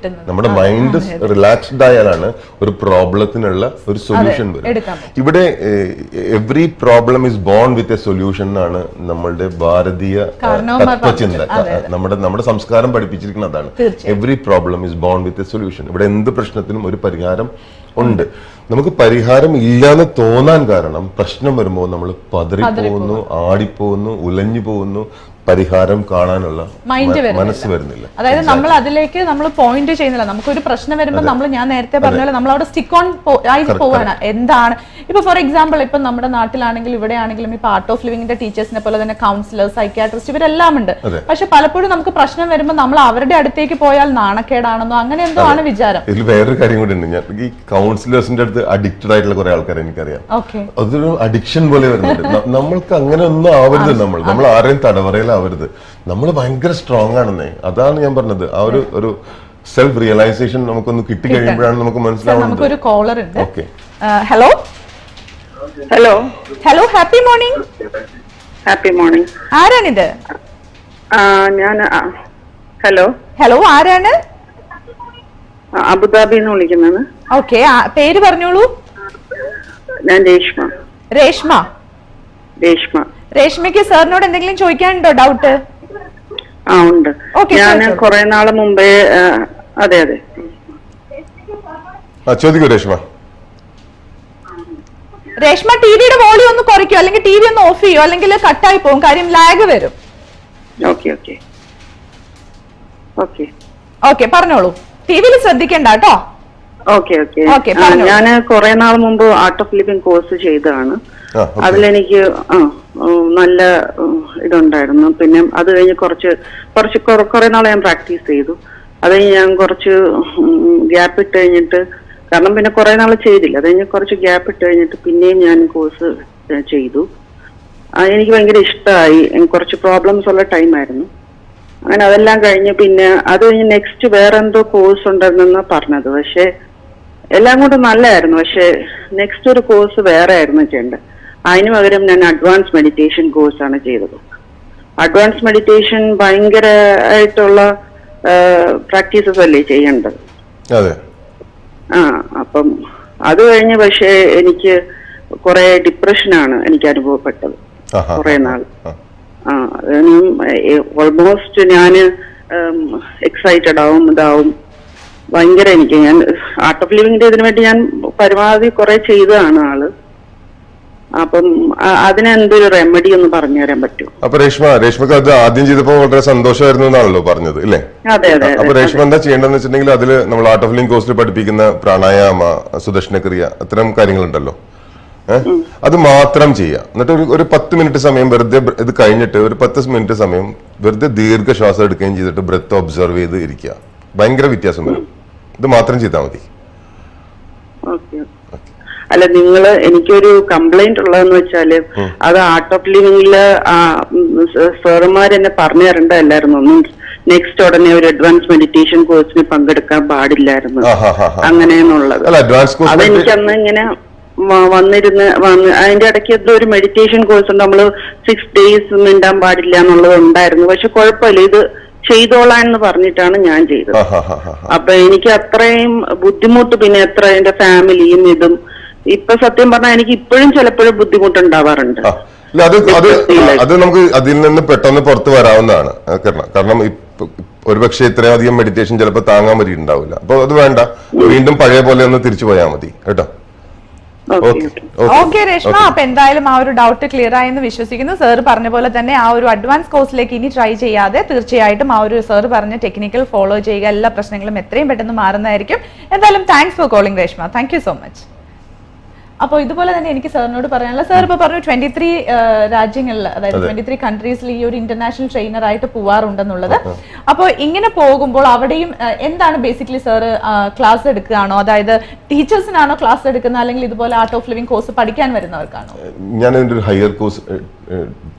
Speaker 2: നമ്മുടെ മൈൻഡ് റിലാക്സ്ഡ് ആയാലാണ് ഒരു പ്രോബ്ലത്തിനുള്ള ഒരു സൊല്യൂഷൻ വരിക. ഇവിടെ every problem is born with a solution എന്നാണ് നമ്മളുടെ ഭാരതീയ തത്വചിന്ത. നമ്മുടെ സംസ്കാരം പഠിപ്പിച്ചിരിക്കുന്നതാണ്. Every problem is born with a solution. ഇവിടെ എന്ത് പ്രശ്നത്തിനും ഒരു പരിഹാരം ഉണ്ട്. നമുക്ക് പരിഹാരം ഇല്ലാന്ന് തോന്നാൻ കാരണം പ്രശ്നം വരുമ്പോൾ നമ്മൾ പതറിപ്പോകുന്നു, ആടിപ്പോകുന്നു, ഉലഞ്ഞു പോകുന്നു, പരിഹാരം കാണാനുള്ള മനസ്സ് വരുന്നില്ല.
Speaker 1: അതായത് നമ്മൾ അതിലേക്ക് നമ്മൾ പോയിന്റ് ചെയ്യുന്നില്ല. നമുക്കൊരു പ്രശ്നം വരുമ്പോൾ നമ്മൾ, ഞാൻ നേരത്തെ പറഞ്ഞ പോലെ, നമ്മൾ അവിടെ സ്റ്റിക്ക് ഓൺ ആയി പോവാണ്. എന്താണ് ഇപ്പൊ ഫോർ എക്സാമ്പിൾ ഇപ്പൊ നമ്മുടെ നാട്ടിലാണെങ്കിലും ഇവിടെ ആണെങ്കിലും ഇപ്പൊ ആർട്ട് ഓഫ് ലിവിംഗിന്റെ ടീച്ചേഴ്സിനെ പോലെ തന്നെ കൗൺസിലേഴ്സ്, സൈക്യാട്രിസ്റ്റ്, ഇവരെല്ലാം ഉണ്ട്. പക്ഷെ പലപ്പോഴും നമുക്ക് പ്രശ്നം വരുമ്പോൾ നമ്മൾ അവരുടെ അടുത്തേക്ക് പോയാൽ നാണക്കേടാണെന്നോ അങ്ങനെ എന്തോ ആണ് വിചാരം.
Speaker 2: ഇതിൽ വേറൊരു കാര്യം കൂടി ഉണ്ട്. ഞാൻ ഈ കൗൺസിലേഴ്സിന്റെ അടുത്ത് അഡിക്റ്റഡ് ആയിട്ടുള്ള കുറെ ആൾക്കാരെ എനിക്കറിയാം. അതൊരു അഡിക്ഷൻ പോലെ വരുന്നുണ്ട്. നമ്മൾക്ക് അങ്ങനെ ഒന്നും ആവരുത്. നമ്മൾ ആരെയും തടവറയിലാവരുത്. നമ്മൾ ഭയങ്കര സ്ട്രോങ് ആണെന്നേ. അതാണ് ഞാൻ പറഞ്ഞത്. ആ ഒരു സെൽഫ് റിയലൈസേഷൻ നമുക്കൊന്ന് കിട്ടി കഴിയുമ്പോഴാണ് നമുക്ക് മനസ്സിലാവുന്നത്.
Speaker 1: നമുക്കൊരു കോളർ ഉണ്ട്. Okay, hello
Speaker 3: hello
Speaker 1: hello happy morning.
Speaker 3: Happy morning.
Speaker 1: ആരാണിത്?
Speaker 3: ഞാൻ ഹലോ
Speaker 1: ഹലോ ആരാണ്?
Speaker 3: അബുദാബിന്ന് വിളിക്കുന്നത്.
Speaker 1: ഓക്കെ, പേര് പറഞ്ഞോളൂ.
Speaker 3: ഞാൻ രേഷ്മ.
Speaker 1: രേഷ്മ. രേഷ്മയ്ക്ക് സാറിനോട് എന്തെങ്കിലും ചോദിക്കാനുണ്ടോ? ഡൗട്ട്?
Speaker 3: ഉണ്ട്. ഞാൻ കുറെ നാള് മുമ്പേ, അതെ
Speaker 2: ചോദിക്കൂ രേഷ്മ.
Speaker 1: രേഷ്മ ടിവിയുടെ വോളിയം ഒന്ന് കുറയ്ക്കോ, അല്ലെങ്കിൽ ടി വി ഒന്ന് ഓഫ് ചെയ്യോ, അല്ലെങ്കിൽ കട്ടായി പോകും. കാര്യം ലാഗ് വരും. ഓക്കെ പറഞ്ഞോളൂ. ടിവിയിൽ ശ്രദ്ധിക്കണ്ട കേട്ടോ.
Speaker 3: ഓക്കെ. ഞാൻ കുറെ നാൾ മുമ്പ് ആർട്ട് ഓഫ് ലിവിംഗ് കോഴ്സ് ചെയ്തതാണ്. അതിലെനിക്ക് നല്ല ഇതുണ്ടായിരുന്നു. പിന്നെ അത് കഴിഞ്ഞ് കുറെ നാൾ ഞാൻ പ്രാക്ടീസ് ചെയ്തു. അത് കഴിഞ്ഞ് ഞാൻ കുറച്ച് ഗ്യാപ്പ് ഇട്ട് കഴിഞ്ഞിട്ട്, കാരണം പിന്നെ കുറെ നാൾ ചെയ്തില്ല, അത് കഴിഞ്ഞ് കുറച്ച് ഗ്യാപ്പ് ഇട്ട് കഴിഞ്ഞിട്ട് പിന്നെയും ഞാൻ കോഴ്സ് ചെയ്തു. എനിക്ക് ഭയങ്കര ഇഷ്ടമായി. കുറച്ച് പ്രോബ്ലംസ് ഉള്ള ടൈമായിരുന്നു. അങ്ങനെ അതെല്ലാം കഴിഞ്ഞ് പിന്നെ അത് കഴിഞ്ഞ് നെക്സ്റ്റ് വേറെന്തോ കോഴ്സ് ഉണ്ടെന്നാ പറഞ്ഞത്. പക്ഷെ എല്ലാം കൊണ്ട് നല്ലതായിരുന്നു. പക്ഷെ നെക്സ്റ്റ് ഒരു കോഴ്സ് വേറെ ആയിരുന്നു ചെയ്യേണ്ടത്. അതിന് പകരം ഞാൻ അഡ്വാൻസ് മെഡിറ്റേഷൻ കോഴ്സാണ് ചെയ്തത്. അഡ്വാൻസ് മെഡിറ്റേഷൻ ഭയങ്കരമായിട്ടുള്ള പ്രാക്ടീസസ് അല്ലേ ചെയ്യേണ്ടത്.
Speaker 2: അതെ.
Speaker 3: അപ്പം അത് കഴിഞ്ഞ് പക്ഷേ എനിക്ക് കുറെ ഡിപ്രഷനാണ് എനിക്ക് അനുഭവപ്പെട്ടത് കുറെ നാൾ. ഓൾമോസ്റ്റ് ഞാന് എക്സൈറ്റഡ് ആവും, ഇതാവും ഭയങ്കര. ഞാൻ ആർട്ട് ഓഫ് ലിവിങ്ങിന്റെ ഇതിനു വേണ്ടി ഞാൻ പരമാവധി കുറെ ചെയ്തതാണ് ആള്. അപ്പം അതിനെന്തൊരു റെമഡി ഒന്ന് പറഞ്ഞു തരാൻ പറ്റുമോ?
Speaker 2: അപ്പൊ രേഷ്മക്ക് അത് ആദ്യം ചെയ്തപ്പോ വളരെ സന്തോഷമായിരുന്നു എന്നാണല്ലോ പറഞ്ഞത്, ഇല്ലേ?
Speaker 3: അതെ അതെ.
Speaker 2: അപ്പൊ രേഷ്മ എന്താ ചെയ്യേണ്ടതെന്ന് വെച്ചിട്ടുണ്ടെങ്കിൽ അതില് നമ്മൾ ആർട്ട് ഓഫ് ലിവിംഗ് കോഴ്സിൽ പഠിപ്പിക്കുന്ന പ്രാണായാമ, സുദർശനക്രിയ, അത്തരം കാര്യങ്ങളുണ്ടല്ലോ, അത് മാത്രം ചെയ്യുക. എന്നിട്ട് ഒരു 10 മിനിറ്റ് സമയം വെറുതെ ഇത് കഴിഞ്ഞിട്ട് ഒരു 10 മിനിറ്റ് സമയം വെറുതെ ദീർഘശ്വാസം എടുക്കുകയും ചെയ്തിട്ട് ബ്രെത്ത് ഒബ്സർവ് ചെയ്ത് ഇരിക്കുക. ഭയങ്കര വ്യത്യാസം വരും. ഇത് മാത്രം ചെയ്താൽ മതി.
Speaker 3: അല്ല, എനിക്കൊരു കംപ്ലൈന്റ് ഉള്ളതെന്ന് വെച്ചാല് അത് ആർട്ട് ഓഫ് ലിവിംഗില് സാറുമാർ എന്നെ പറഞ്ഞു തരണ്ടല്ലായിരുന്നു. ഒന്നും നെക്സ്റ്റ് ഉടനെ ഒരു അഡ്വാൻസ് മെഡിറ്റേഷൻ കോഴ്സിന് പങ്കെടുക്കാൻ പാടില്ലായിരുന്നു അങ്ങനെയെന്നുള്ളത്. അതെനിക്കന്ന് ഇങ്ങനെ അതിന്റെ ഇടയ്ക്ക് എന്തോ ഒരു മെഡിറ്റേഷൻ കോഴ്സ് ഉണ്ട്, നമ്മള് 6 days മിണ്ടാൻ പാടില്ല എന്നുള്ളത് ഉണ്ടായിരുന്നു. പക്ഷെ കുഴപ്പമില്ല, ഇത് ചെയ്തോളാൻ എന്ന് പറഞ്ഞിട്ടാണ് ഞാൻ ചെയ്തത്. അപ്പൊ എനിക്ക് അത്രയും ബുദ്ധിമുട്ട്, പിന്നെ എത്ര എന്റെ ഫാമിലിയും ഇതും. ഇപ്പൊ സത്യം പറഞ്ഞാൽ എനിക്ക് ഇപ്പോഴും ചിലപ്പോഴും ബുദ്ധിമുട്ടുണ്ടാവാറുണ്ട്.
Speaker 2: അത് നമുക്ക് അതിൽ നിന്ന് പെട്ടെന്ന് പുറത്തു വരാവുന്നതാണ്. കാരണം ഒരുപക്ഷെ ഇത്രയധികം മെഡിറ്റേഷൻ ചിലപ്പോൾ താങ്ങാൻ പറ്റിയിട്ടുണ്ടാവില്ല. അപ്പൊ അത് വേണ്ട, വീണ്ടും പഴയ പോലെ ഒന്ന് തിരിച്ചു പോയാൽ മതി കേട്ടോ.
Speaker 1: ഓക്കെ രേഷ്മ, അപ്പൊ എന്തായാലും ആ ഒരു ഡൗട്ട് ക്ലിയർ ആയെന്ന് വിശ്വസിക്കുന്നു. സാർ പറഞ്ഞ പോലെ തന്നെ ആ ഒരു അഡ്വാൻസ് കോഴ്സിലേക്ക് ഇനി ട്രൈ ചെയ്യാതെ തീർച്ചയായിട്ടും ആ ഒരു സാർ പറഞ്ഞ ടെക്നിക്കൽ ഫോളോ ചെയ്യുക. എല്ലാ പ്രശ്നങ്ങളും എത്രയും പെട്ടെന്ന് മാറുന്നതായിരിക്കും. എന്തായാലും thanks for calling Reshma. Thank you so much. അപ്പോൾ ഇതുപോലെ തന്നെ എനിക്ക് സാറിനോട് പറയാനുള്ള, സാർ ഇപ്പോൾ പറഞ്ഞു 23 രാജ്യങ്ങളിൽ, അതായത് 23 കൺട്രീസിൽ ഈ ഒരു ഇന്റർനാഷണൽ ട്രെയിനർ ആയിട്ട് പോവാറുണ്ടെന്നുള്ളത്. അപ്പോൾ ഇങ്ങനെ പോകുമ്പോൾ അവിടെയും എന്താണ് ബേസിക്കലി സാർ ക്ലാസ് എടുക്കുകയാണോ, അതായത് ടീച്ചേഴ്സിനാണോ ക്ലാസ് എടുക്കുന്നത്, അല്ലെങ്കിൽ ഇതുപോലെ ആർട്ട് ഓഫ് ലിവിംഗ് കോഴ്സ് പഠിക്കാൻ വരുന്നവർക്കാണോ?
Speaker 2: ഞാൻ എൻ്റെ ഒരു ഹയർ കോഴ്സ്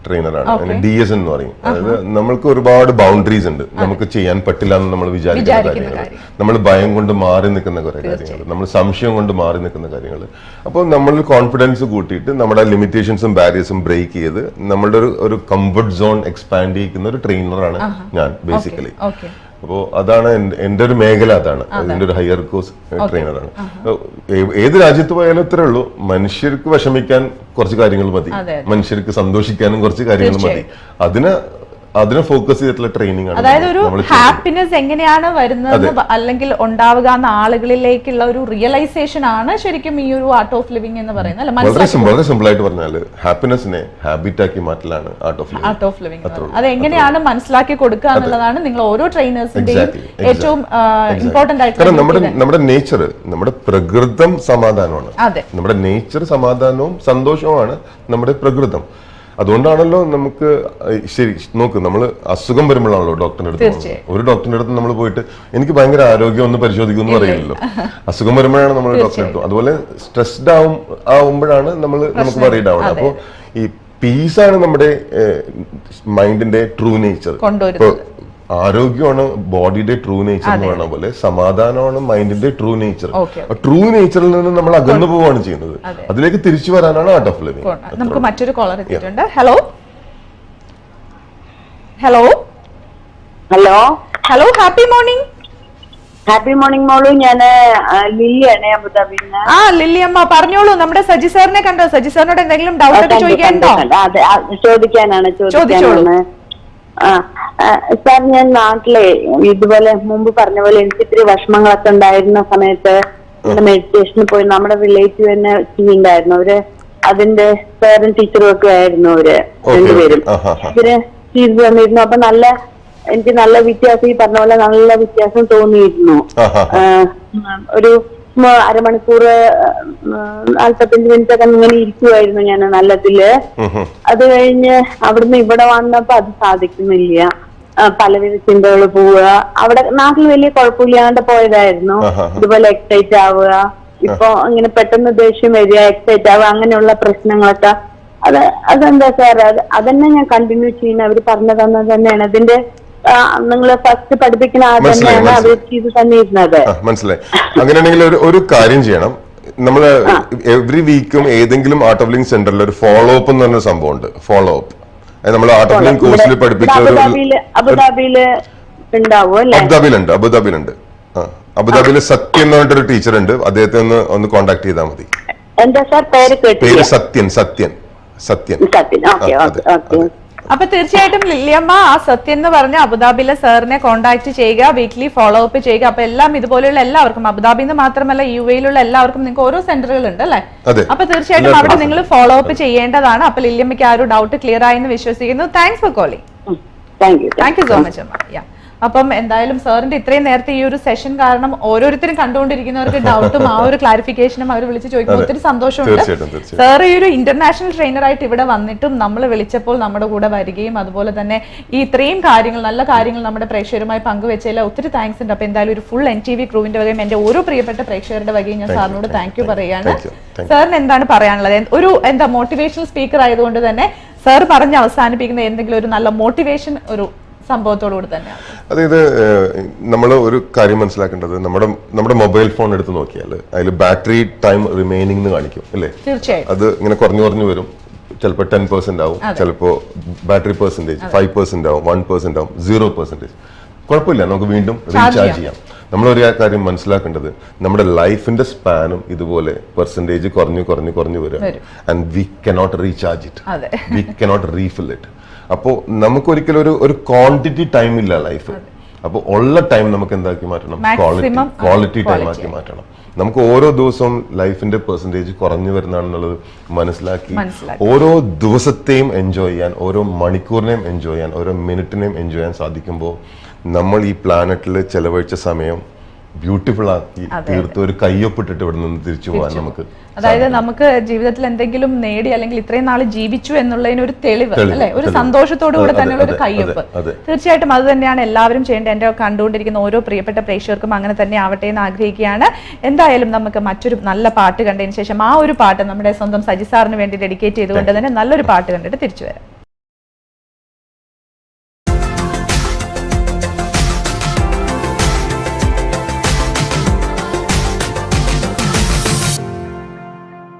Speaker 2: ട്രെയിനറാണ്, DS എന്ന് പറയും. അതായത് നമ്മൾക്ക് ഒരുപാട് ബൗണ്ടറീസ് ഉണ്ട്. നമുക്ക് ചെയ്യാൻ പറ്റില്ല എന്ന് നമ്മൾ വിചാരിക്കുന്ന കാര്യങ്ങൾ, നമ്മൾ ഭയം കൊണ്ട് മാറി നിൽക്കുന്ന കുറെ കാര്യങ്ങൾ, നമ്മൾ സംശയം കൊണ്ട് മാറി നിൽക്കുന്ന കാര്യങ്ങൾ. അപ്പോൾ നമ്മൾ കോൺഫിഡൻസ് കൂട്ടിയിട്ട് നമ്മുടെ ലിമിറ്റേഷൻസും ബാരിയേഴ്സും ബ്രേക്ക് ചെയ്ത് നമ്മളുടെ ഒരു കംഫർട്ട് സോൺ എക്സ്പാൻഡ് ചെയ്യിക്കുന്ന ഒരു ട്രെയിനറാണ് ഞാൻ ബേസിക്കലി. അപ്പോ അതാണ് എന്റെ ഒരു മേഖല, അതാണ് അതിന്റെ ഒരു ഹയർ കോഴ്സ് ട്രെയിനറാണ്. ഏത് രാജ്യത്ത് പോയാലും ഇത്രേ ഉള്ളൂ, മനുഷ്യർക്ക് വിഷമിക്കാൻ കുറച്ച് കാര്യങ്ങൾ മതി, മനുഷ്യർക്ക് സന്തോഷിക്കാനും കുറച്ച് കാര്യങ്ങൾ മതി. അതിനെ ഫോക്കസ് ചെയ്തിട്ടുള്ള ട്രെയിനിങ് ആണ്.
Speaker 1: അതായത് ഒരു ഹാപ്പിനെസ് എങ്ങനെയാണ് വരുന്നത് അല്ലെങ്കിൽ ഉണ്ടാവുക എന്ന ആളുകളിലേക്കുള്ള ഒരു റിയലൈസേഷൻ ആണ് ശരിക്കും ഈ ഒരു ആർട്ട് ഓഫ് ലിവിംഗ് എന്ന് പറയുന്നത്.
Speaker 2: വളരെ സിമ്പിൾ ആയിട്ട് പറഞ്ഞാൽ ഹാപ്പിനെസിനെ ഹാബിറ്റ് ആക്കി മാറ്റലാണ് ആർട്ട് ഓഫ് ലിവിംഗ്.
Speaker 1: അത് എങ്ങനെയാണ് മനസ്സിലാക്കി കൊടുക്കുക എന്നുള്ളതാണ് നിങ്ങൾ ഓരോ ട്രെയിനേഴ്സിന്റെയും ഏറ്റവും ഇമ്പോർട്ടന്റ് ആയിട്ട്.
Speaker 2: നമ്മുടെ നേച്ചർ, നമ്മുടെ പ്രകൃതം സമാധാനമാണ്. നമ്മുടെ നേച്ചർ സമാധാനവും സന്തോഷവുമാണ് നമ്മുടെ പ്രകൃതം. അതുകൊണ്ടാണല്ലോ നമുക്ക് ശരി നോക്ക്, നമ്മൾ അസുഖം വരുമ്പോഴാണല്ലോ ഡോക്ടറിന്റെ അടുത്ത് പോകുന്നത്. ഒരു ഡോക്ടറിന്റെ അടുത്ത് നമ്മൾ പോയിട്ട് എനിക്ക് ഭയങ്കര ആരോഗ്യം ഒന്ന് പരിശോധിക്കുമെന്ന് പറയില്ലല്ലോ. അസുഖം വരുമ്പോഴാണ് നമ്മൾ ഡോക്ടറെ അടുത്ത്. അതുപോലെ സ്ട്രെസ്ഡ് ആവുമ്പോഴാണ് നമുക്ക് വറീഡ് ആവുന്നത്. അപ്പോൾ ഈ പീസാണ് നമ്മുടെ മൈൻഡിന്റെ ട്രൂ നേച്ചർ. ആരോഗ്യമാണ് ബോഡിയുടെ ട്രൂ നേച്ചർ എന്ന് പറയുന്ന പോലെ സമാധാനമാണ് മൈൻഡിന്റെ ട്രൂ നേച്ചർ. ട്രൂ നേച്ചറിൽ നിന്ന് നമ്മൾ അകന്നു പോവുകയാണ് ചെയ്യുന്നത്. അതിലേക്ക് തിരിച്ചു വരാനാണ് ആർട്ട് ഓഫ് ലിവിംഗ്.
Speaker 1: നമുക്ക് മറ്റൊരു കോളർ എത്തിയിട്ടുണ്ട്. Hello hello
Speaker 4: hello
Speaker 1: hello happy morning.
Speaker 4: Happy morning മോളു, ഞാന് ലില്ലിയാണ് അബുദാബിന്ന്.
Speaker 1: ലില്ലി അമ്മ പറഞ്ഞോളൂ. നമ്മുടെ സജി സാറിനെ കണ്ടോ? സജി സാറിനോട് എന്തെങ്കിലും ഡൗട്ട് ഒക്കെ ചോദിക്കാനുണ്ടോ?
Speaker 4: ചോദിക്കാനാണ്. സാർ, ഞാൻ നാട്ടിലെ ഇതുപോലെ മുമ്പ് പറഞ്ഞ പോലെ എനിക്ക് ഇത്തിരി വിഷമങ്ങളൊക്കെ ഉണ്ടായിരുന്ന സമയത്ത് മെഡിറ്റേഷന് പോയി. നമ്മുടെ റിലേറ്റീവ് തന്നെ ചെയ്യുന്നുണ്ടായിരുന്നു. അവര് അതിന്റെ പേരന്റ് ടീച്ചറും ഒക്കെ ആയിരുന്നു. അവര് രണ്ടുപേരും ഇവര് ചെയ്തു തന്നിരുന്നു. അപ്പൊ എനിക്ക് നല്ല വ്യത്യാസം, ഈ പറഞ്ഞ പോലെ നല്ല വ്യത്യാസം തോന്നിയിരുന്നു. ഒരു അരമണിക്കൂർ 45 മിനിറ്റ് ഒക്കെ ഇങ്ങനെ ഇരിക്കുമായിരുന്നു ഞാൻ നല്ലതില്. അത് കഴിഞ്ഞ് അവിടുന്ന് ഇവിടെ വന്നപ്പോ അത് സാധിക്കുന്നില്ല. പലവിധ ചിന്തകൾ പോവുക. അവിടെ നാട്ടിൽ വലിയ കുഴപ്പമില്ലാണ്ട് പോയതായിരുന്നു. ഇതുപോലെ എക്സൈറ്റ് ആവുക, ഇപ്പൊ ഇങ്ങനെ പെട്ടെന്ന് ദേഷ്യം വരിക, എക്സൈറ്റ് ആവുക, അങ്ങനെയുള്ള പ്രശ്നങ്ങളൊക്കെ. അതെന്താ സാർ? അതന്നെ ഞാൻ കണ്ടിന്യൂ ചെയ്യുന്ന അവര് പറഞ്ഞു തന്നത് തന്നെയാണ്. അതിന്റെ നിങ്ങള് ഫസ്റ്റ് പഠിപ്പിക്കുന്ന തന്നെയാണ് അവർ ചെയ്ത് തന്നിരുന്നത്.
Speaker 2: മനസ്സിലായി. അങ്ങനെയാണെങ്കിൽ ഒരു കാര്യം ചെയ്യണം. നമ്മള് എവറി വീക്കും ഏതെങ്കിലും ആർട്ട് ഓഫ് ലിവിംഗ് സെന്ററിൽ ഒരു ഫോളോ അപ്പ് എന്ന് പറഞ്ഞ സംഭവം ഉണ്ട്. ഫോളോ അപ്പ് നമ്മൾ ആർട്ട് ഓഫ് ലിവിംഗ് കോഴ്സിൽ പഠിപ്പിച്ച
Speaker 4: അബുദാബിയിലുണ്ട്.
Speaker 2: അബുദാബിയിലുണ്ട്. അബുദാബിയിലെ സത്യൻ എന്ന് പറഞ്ഞിട്ടൊരു ടീച്ചർ ഉണ്ട്, അദ്ദേഹത്തെ ഒന്ന് കോൺടാക്ട് ചെയ്താൽ മതി.
Speaker 4: എന്താ സാർ പേര്?
Speaker 2: പേര് Sathyan. Sathyan.
Speaker 4: Sathyan. Okay okay okay.
Speaker 1: അപ്പൊ തീർച്ചയായിട്ടും ലില്ലിയമ്മ ആ സത്യൻ എന്ന് പറഞ്ഞ അബുദാബിയിലെ സാറിനെ കോൺടാക്ട് ചെയ്യുക, വീക്ക്ലി ഫോളോ അപ്പ് ചെയ്യുക. അപ്പൊ എല്ലാം ഇതുപോലെയുള്ള എല്ലാവർക്കും, അബുദാബിന്ന് മാത്രമല്ല UAE-ലുള്ള എല്ലാവർക്കും നിങ്ങൾക്ക് ഓരോ സെന്ററുകൾ ഉണ്ട് അല്ലേ? അപ്പൊ തീർച്ചയായിട്ടും അവിടെ നിങ്ങൾ ഫോളോ അപ്പ് ചെയ്യേണ്ടതാണ്. അപ്പൊ ലില്ലിയമ്മയ്ക്ക് ആ ഒരു ഡൗട്ട് ക്ലിയർ ആയെന്ന് വിശ്വസിക്കുന്നു. Thanks for calling. Thank you so much അമ്മ. അപ്പം എന്തായാലും സാറിന്റെ ഇത്രയും നേരത്തെ ഈ ഒരു സെഷൻ കാരണം ഓരോരുത്തരും കണ്ടുകൊണ്ടിരിക്കുന്നവർക്ക് ഡൗട്ടും ആ ഒരു ക്ലാരിഫിക്കേഷനും അവർ വിളിച്ച് ചോദിക്കുമ്പോൾ ഒത്തിരി സന്തോഷമുണ്ട്. സാർ ഈ ഒരു ഇന്റർനാഷണൽ ട്രെയിനർ ആയിട്ട് ഇവിടെ വന്നിട്ടും നമ്മൾ വിളിച്ചപ്പോൾ നമ്മുടെ കൂടെ വരികയും അതുപോലെ തന്നെ ഈ ഇത്രയും കാര്യങ്ങൾ, നല്ല കാര്യങ്ങൾ നമ്മുടെ പ്രേക്ഷകരുമായി പങ്കുവെച്ചതിൽ ഒത്തിരി താങ്ക്സ് ഉണ്ട്. അപ്പൊ എന്തായാലും ഒരു ഫുൾ NTV ക്രൂവിന്റെ വകയും എന്റെ ഓരോ പ്രിയപ്പെട്ട പ്രേക്ഷകരുടെ വകയും ഞാൻ സാറിനോട് താങ്ക് യു പറയാണ്. സാറിന് എന്താണ് പറയാനുള്ളത്? ഒരു മോട്ടിവേഷണൽ സ്പീക്കർ ആയതുകൊണ്ട് തന്നെ സാർ പറഞ്ഞ് അവസാനിപ്പിക്കുന്ന എന്തെങ്കിലും ഒരു നല്ല മോട്ടിവേഷൻ ഒരു സംഭവത്തോടുകൂടി തന്നെയാണ്.
Speaker 2: അതായത് നമ്മൾ ഒരു കാര്യം മനസ്സിലാക്കേണ്ടത്, നമ്മുടെ മൊബൈൽ ഫോൺ എടുത്ത് നോക്കിയാൽ അതിൽ ബാറ്ററി ടൈം റിമൈനിങ് എന്ന് കാണിക്കും അല്ലേ?
Speaker 1: തീർച്ചയായും
Speaker 2: അത് ഇങ്ങനെ കുറഞ്ഞു വരും. ചിലപ്പോൾ 10% ആവും, ചിലപ്പോൾ ബാറ്ററി പെർസെന്റേജ് 5% ആവും, 1% ആവും, 0%. കുഴപ്പമില്ല, നമുക്ക് വീണ്ടും റീചാർജ് ചെയ്യാം. നമ്മളൊരു കാര്യം മനസ്സിലാക്കേണ്ടത്, നമ്മുടെ ലൈഫിന്റെ സ്പാനും ഇതുപോലെ പെർസെന്റേജ് കുറഞ്ഞു വരും. And we cannot recharge it, we cannot refill it. അപ്പോൾ നമുക്കൊരിക്കലും ഒരു ക്വാണ്ടിറ്റി ടൈം ഇല്ല ലൈഫ്. അപ്പോൾ ഉള്ള ടൈം നമുക്ക് എന്താക്കി മാറ്റണം? ക്വാളിറ്റി ടൈം ആക്കി മാറ്റണം. നമുക്ക് ഓരോ ദിവസവും ലൈഫിന്റെ പെർസെന്റേജ് കുറഞ്ഞു വരുന്നതാണെന്നുള്ളത് മനസ്സിലാക്കി ഓരോ ദിവസത്തെയും എൻജോയ് ചെയ്യാൻ, ഓരോ മണിക്കൂറിനെയും എൻജോയ് ചെയ്യാൻ, ഓരോ മിനിറ്റിനെയും എൻജോയ് ചെയ്യാൻ സാധിക്കുമ്പോൾ നമ്മൾ ഈ പ്ലാനറ്റിൽ ചെലവഴിച്ച സമയം ബ്യൂട്ടിഫുൾ ആക്കി തീർത്ത് ഒരു കയ്യൊപ്പിട്ടിട്ട് ഇവിടെ നിന്ന് തിരിച്ചു പോകാൻ നമുക്ക്,
Speaker 1: അതായത് നമുക്ക് ജീവിതത്തിൽ എന്തെങ്കിലും നേടി അല്ലെങ്കിൽ ഇത്രയും നാൾ ജീവിച്ചു എന്നുള്ളതിന് ഒരു തെളിവ് അല്ലെ, ഒരു സന്തോഷത്തോടു കൂടെ തന്നെയുള്ള ഒരു കയ്യൊപ്പ്. തീർച്ചയായിട്ടും അത് തന്നെയാണ് എല്ലാവരും ചെയ്യേണ്ടത്. എന്റെ കണ്ടുകൊണ്ടിരിക്കുന്ന ഓരോ പ്രിയപ്പെട്ട പ്രേക്ഷകർക്കും അങ്ങനെ തന്നെ ആവട്ടെ എന്ന് ആഗ്രഹിക്കുകയാണ്. എന്തായാലും നമുക്ക് മറ്റൊരു നല്ല പാട്ട് കണ്ടതിന് ശേഷം ആ ഒരു പാട്ട് നമ്മുടെ സ്വന്തം സജി സാറിന് വേണ്ടി ഡെഡിക്കേറ്റ് ചെയ്തുകൊണ്ട് തന്നെ നല്ലൊരു പാട്ട് കണ്ടിട്ട് തിരിച്ചു വരാം.